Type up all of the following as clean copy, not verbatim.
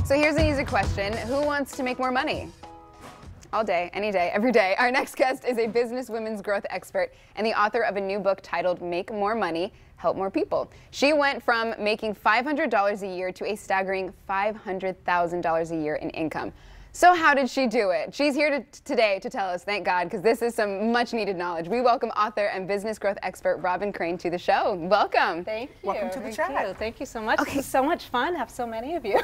So here's an easy question. Who wants to make more money? All day, any day, every day. Our next guest is a business women's growth expert and the author of a new book titled Make More Money, Help More People. She went from making $500 a year to a staggering $500,000 a year in income. So how did she do it? She's here today to tell us, thank God, because this is some much needed knowledge. We welcome author and business growth expert Robyn Crane to the show. Welcome. Thank you. Welcome to the chat. Thank you so much. Okay. This is so much fun to have so many of you.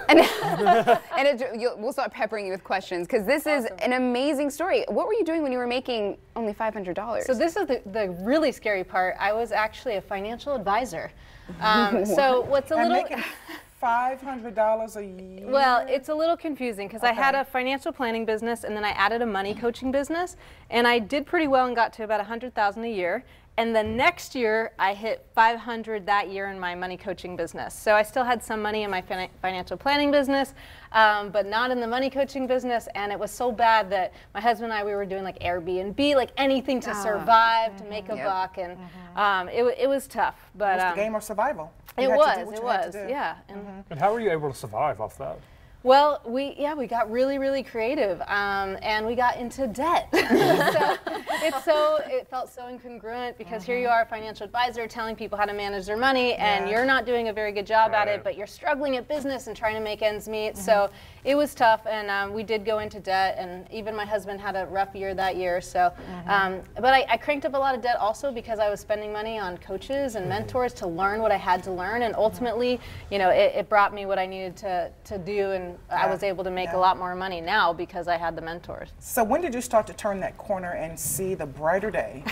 We'll start peppering you with questions because this is an amazing story. What were you doing when you were making only $500? So this is the really scary part. I was actually a financial advisor. So what's a little... $500 a year? Well, it's a little confusing because I had a financial planning business and then I added a money coaching business, and I did pretty well and got to about $100,000 a year. And the next year, I hit 500 that year in my money coaching business. So I still had some money in my financial planning business, but not in the money coaching business. And it was so bad that my husband and I, we were doing like Airbnb, like anything to survive, to make a buck. And it was tough. But it was the game of survival. It was, yeah. And how were you able to survive off that? Well, we got really creative, and we got into debt. So it felt so incongruent because here you are, a financial advisor, telling people how to manage their money, and you're not doing a very good job at it, but you're struggling at business and trying to make ends meet. So it was tough, and we did go into debt, and even my husband had a rough year that year. So, but I cranked up a lot of debt also because I was spending money on coaches and mentors to learn what I had to learn, and ultimately, you know, it brought me what I needed to do, and I was able to make a lot more money now because I had the mentors. So when did you start to turn that corner and see the brighter day?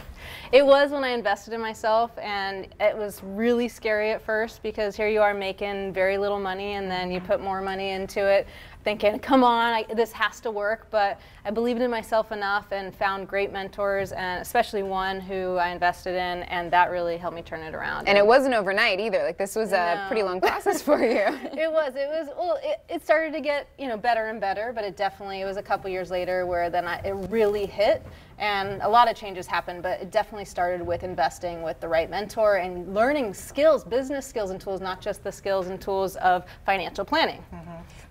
It was when I invested in myself, and it was really scary at first because here you are making very little money, and then you put more money into it thinking, come on, this has to work. But I believed in myself enough and found great mentors, and especially one who I invested in, and that really helped me turn it around. And it wasn't overnight either. Like, this was a pretty long process for you. It started to get, you know, better and better, but it was a couple years later where then it really hit. And a lot of changes happened, but it definitely started with investing with the right mentor and learning skills, business skills and tools, not just the skills and tools of financial planning.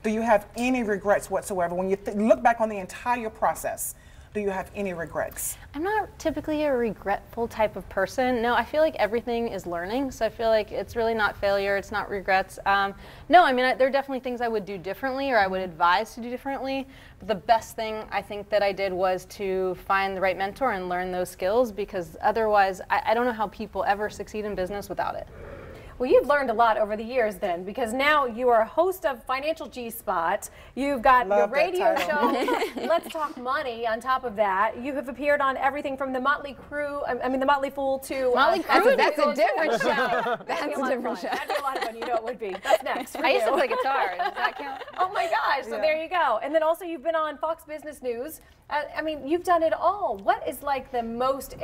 Do you have any regrets whatsoever when you look back on the entire process? Do you have any regrets? I'm not typically a regretful type of person. No, I feel like everything is learning, so I feel like it's really not failure, it's not regrets. No, I mean, there are definitely things I would do differently or I would advise to do differently, but the best thing I think that I did was to find the right mentor and learn those skills, because otherwise I don't know how people ever succeed in business without it. Well, you've learned a lot over the years then, because now you are a host of Financial G-Spot. You've got your radio show, Let's Talk Money, on top of that. You have appeared on everything from the Motley Crue, the Motley Fool to... Motley Crue? That's a different show. That's a different show. That'd be a lot of fun. You know it would be. That's next. I used to play guitar. Does that count? Oh my gosh. So there you go. And then also you've been on Fox Business News. I mean, you've done it all. What is like the most,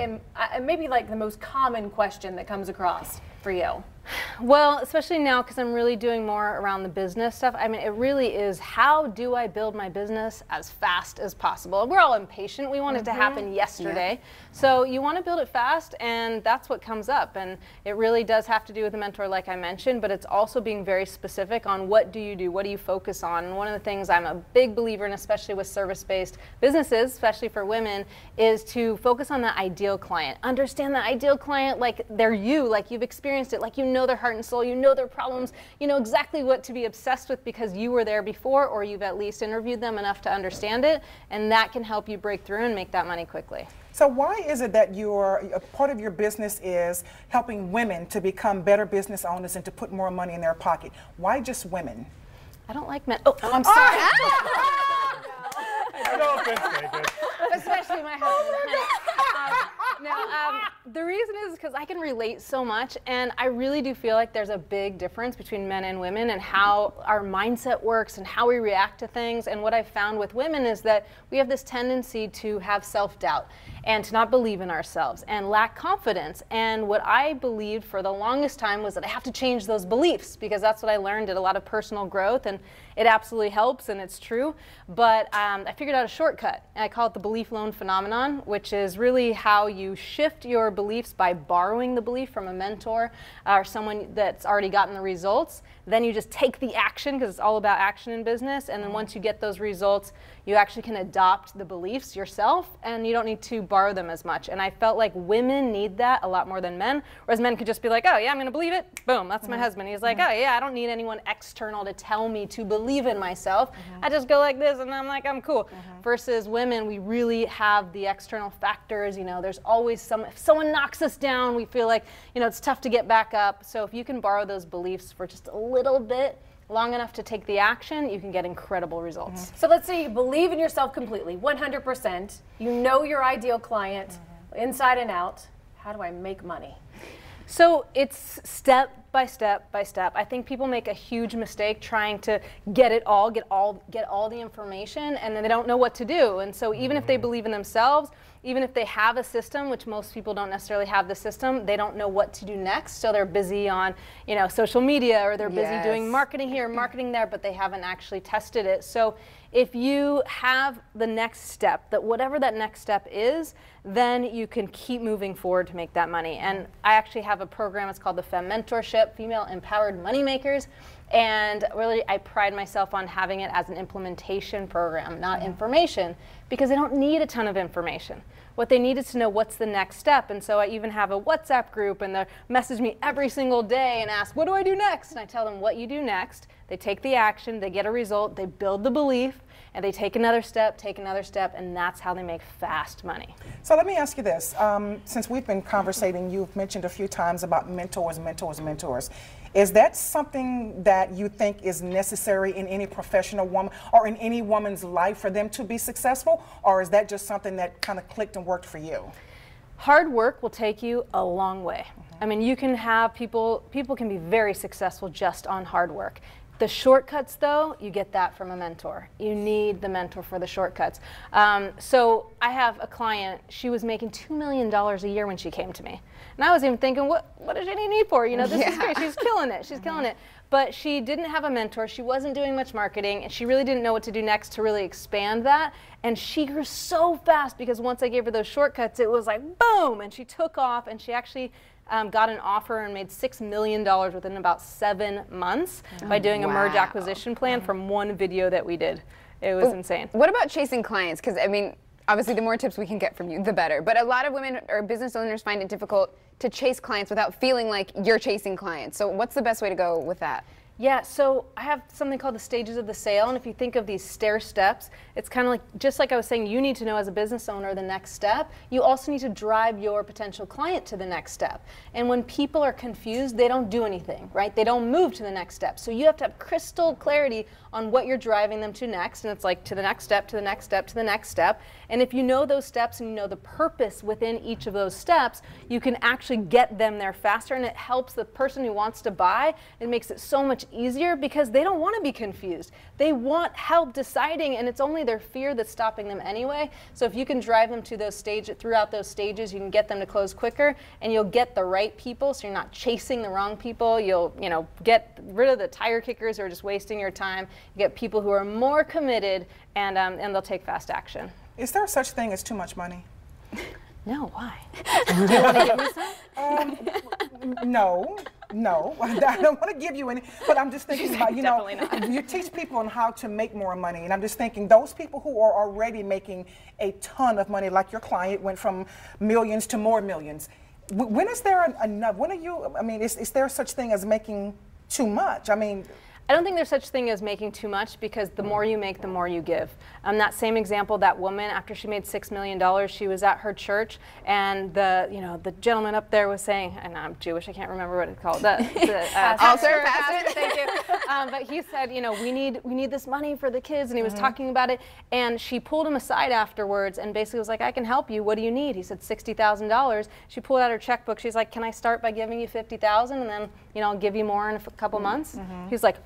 maybe like the most common question that comes across for you? Well, especially now because I'm really doing more around the business stuff. I mean, it really is, how do I build my business as fast as possible? We're all impatient. We want it to happen yesterday. So you want to build it fast, and that's what comes up. And it really does have to do with a mentor, like I mentioned, but it's also being very specific on what do you do, what do you focus on. And one of the things I'm a big believer in, especially with service-based businesses, especially for women, is to focus on the ideal client. Understand the ideal client like they're you, like you've experienced it, like you know their heart and soul, you know their problems, you know exactly what to be obsessed with because you were there before, or you've at least interviewed them enough to understand it, and that can help you break through and make that money quickly. So why is it that a part of your business is helping women to become better business owners and to put more money in their pocket? Why just women? I don't like men. Oh, I'm sorry. No offense taken. Especially my husband. The reason is because I can relate so much, and I really do feel like there's a big difference between men and women and how our mindset works and how we react to things. And what I've found with women is that we have this tendency to have self-doubt and to not believe in ourselves and lack confidence. And what I believed for the longest time was that I have to change those beliefs, because that's what I learned, did a lot of personal growth, and it absolutely helps and it's true. But I figured out a shortcut, and I call it the belief loan phenomenon, which is really how you shift your beliefs by borrowing the belief from a mentor or someone that's already gotten the results. Then you just take the action, because it's all about action in business, and then once you get those results, you actually can adopt the beliefs yourself, and you don't need to borrow them as much. And I felt like women need that a lot more than men, whereas men could just be like, oh yeah, I'm going to believe it, boom, that's my husband. He's like, oh yeah, I don't need anyone external to tell me to believe in myself. I just go like this, and I'm like, I'm cool. Versus women, we really have the external factors. You know, there's always if someone knocks us down, we feel like, you know, it's tough to get back up. So if you can borrow those beliefs for just a little bit, long enough to take the action, you can get incredible results. So let's say you believe in yourself completely, 100%. You know your ideal client inside and out. How do I make money? So it's step by step by step. I think people make a huge mistake trying to get all the information, and then they don't know what to do. And so even if they believe in themselves, even if they have a system, which most people don't necessarily have the system, they don't know what to do next. So they're busy on, you know, social media, or they're busy doing marketing here, marketing there, but they haven't actually tested it. So if you have the next step, that whatever that next step is, then you can keep moving forward to make that money. And I actually have a program, it's called the Fem Mentorship, Female Empowered Moneymakers. And really, I pride myself on having it as an implementation program, not information, because they don't need a ton of information. What they need is to know what's the next step. And so I even have a WhatsApp group, and they message me every single day and ask, what do I do next? And I tell them what you do next. They take the action, they get a result, they build the belief, and they take another step, and that's how they make fast money. So let me ask you this. Since we've been conversating, you've mentioned a few times about mentors. Is that something that you think is necessary in any professional woman or in any woman's life for them to be successful? Or is that just something that kind of clicked and worked for you? Hard work will take you a long way. I mean, you can have people can be very successful just on hard work. The shortcuts, though, you get that from a mentor. You need the mentor for the shortcuts. So I have a client, she was making $2 million a year when she came to me. And I was even thinking, what does she need for? You know, this is great, she's killing it, she's killing it. But she didn't have a mentor, she wasn't doing much marketing, and she really didn't know what to do next to really expand that. And she grew so fast because once I gave her those shortcuts, it was like boom, and she took off, and she actually got an offer and made $6 million within about 7 months by doing a merge acquisition plan from one video that we did. It was insane. What about chasing clients? Because, I mean, obviously the more tips we can get from you, the better. But a lot of women or business owners find it difficult to chase clients without feeling like you're chasing clients. So what's the best way to go with that? Yeah, so I have something called the stages of the sale, and if you think of these stair steps, it's kind of like, just like I was saying, you need to know as a business owner the next step. You also need to drive your potential client to the next step. And when people are confused, they don't do anything, right? They don't move to the next step. So you have to have crystal clarity on what you're driving them to next, and it's like to the next step, to the next step, to the next step. And if you know those steps and you know the purpose within each of those steps, you can actually get them there faster, and it helps the person who wants to buy. It makes it so much easier because they don't want to be confused. They want help deciding, and it's only their fear that's stopping them anyway. So if you can drive them to those stages, throughout those stages, you can get them to close quicker, and you'll get the right people, so you're not chasing the wrong people. You'll, get rid of the tire kickers who are just wasting your time. You get people who are more committed, and they'll take fast action. Is there such thing as too much money? No, why? Do you want to give me some? No, I don't want to give you any, but I'm just thinking about, you teach people on how to make more money, and I'm just thinking those people who are already making a ton of money, like your client went from millions to more millions. When is there enough? When are you, is there such thing as making too much? I don't think there's such thing as making too much, because the more you make, the more you give. That same example, that woman, after she made $6 million, she was at her church, and the gentleman up there was saying, and I'm Jewish, I can't remember what it's called. Pastor, thank you. But he said, we need this money for the kids, and he was talking about it, and she pulled him aside afterwards, and basically was like, I can help you. What do you need? He said $60,000. She pulled out her checkbook. She's like, can I start by giving you $50,000, and then I'll give you more in a couple months? He's like,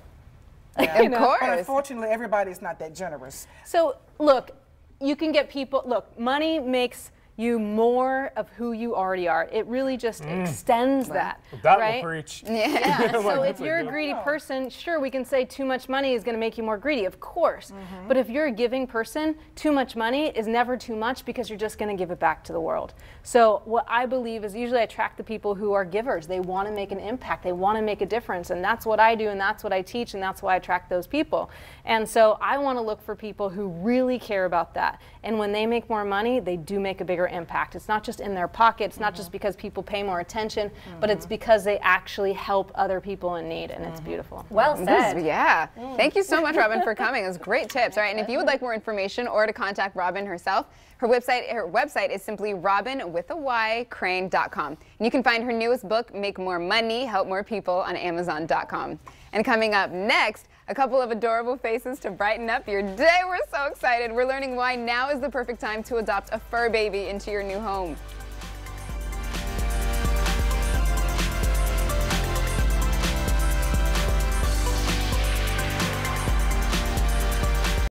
yeah. Of course. But unfortunately, everybody's not that generous. So look, you can get people, money makes you more of who you already are. It really just extends that. That right? will preach. Yeah. So Like, if you're a greedy person, sure, we can say too much money is going to make you more greedy, of course. But if you're a giving person, too much money is never too much because you're just going to give it back to the world. So what I believe is usually I attract the people who are givers. They want to make an impact. They want to make a difference. And that's what I do, and that's what I teach, and that's why I attract those people. And so I want to look for people who really care about that. And when they make more money, they do make a bigger impact. It's not just in their pocket. It's not just because people pay more attention, but it's because they actually help other people in need, and it's beautiful. Well said. Yeah. Thank you so much, Robyn, for coming. It was great tips. All right, and if you would like more information or to contact Robyn herself, her website is simply robynwithaycrane.com. And you can find her newest book, Make More Money, Help More People, on Amazon.com. And coming up next, a couple of adorable faces to brighten up your day. We're so excited. We're learning why now is the perfect time to adopt a fur baby into your new home.